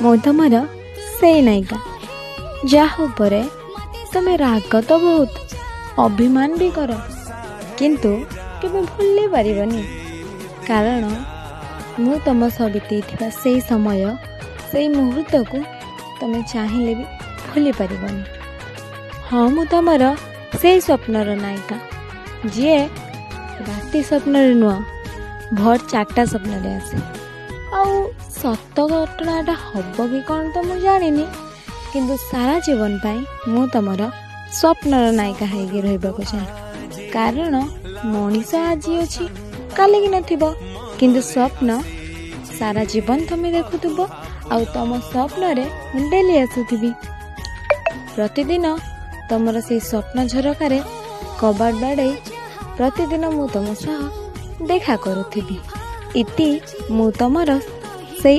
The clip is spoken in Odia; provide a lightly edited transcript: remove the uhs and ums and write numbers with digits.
ମୁଁ ତମର ସେଇ ନାୟିକା ଯାହା ଉପରେ ତମେ ରାଗ ତ ବହୁତ, ଅଭିମାନ ବି କର, କିନ୍ତୁ କେବେ ଭୁଲି ପାରିବନି। କାରଣ ମୁଁ ତମ ସହ ବିତେଇଥିବା ସେଇ ସମୟ, ସେଇ ମୁହୂର୍ତ୍ତକୁ ତମେ ଚାହିଁଲେ ବି ଭୁଲି ପାରିବନି। ହଁ, ମୁଁ ତମର ସେଇ ସ୍ୱପ୍ନର ନାୟିକା ଯିଏ ରାତି ସ୍ୱପ୍ନରେ ନୁହଁ, ଭୋର 4ଟା ସ୍ୱପ୍ନରେ ଆସେ। ଆଉ ସତ ଘଟଣାଟା ହବ କି କ'ଣ ତ ମୁଁ ଜାଣିନି, କିନ୍ତୁ ସାରା ଜୀବନ ପାଇଁ ମୁଁ ତମର ସ୍ୱପ୍ନର ନାୟିକା ହେଇକି ରହିବାକୁ ଚାହେଁ। କାରଣ ମଣିଷ ଆଜି ଅଛି, କାଲିକି ନଥିବ, କିନ୍ତୁ ସ୍ୱପ୍ନ ସାରା ଜୀବନ ତମେ ଦେଖୁଥିବ। ଆଉ ତମ ସ୍ୱପ୍ନରେ ମୁଁ ଡେଲି ଆସୁଥିବି। ପ୍ରତିଦିନ ତମର ସେଇ ସ୍ୱପ୍ନ ଝରକାରେ କବାଟ ବାଡ଼େଇ ପ୍ରତିଦିନ ମୁଁ ତମ ସହ ଦେଖା କରୁଥିବି। ଇତି ମୁଁ ତମର ସେଇ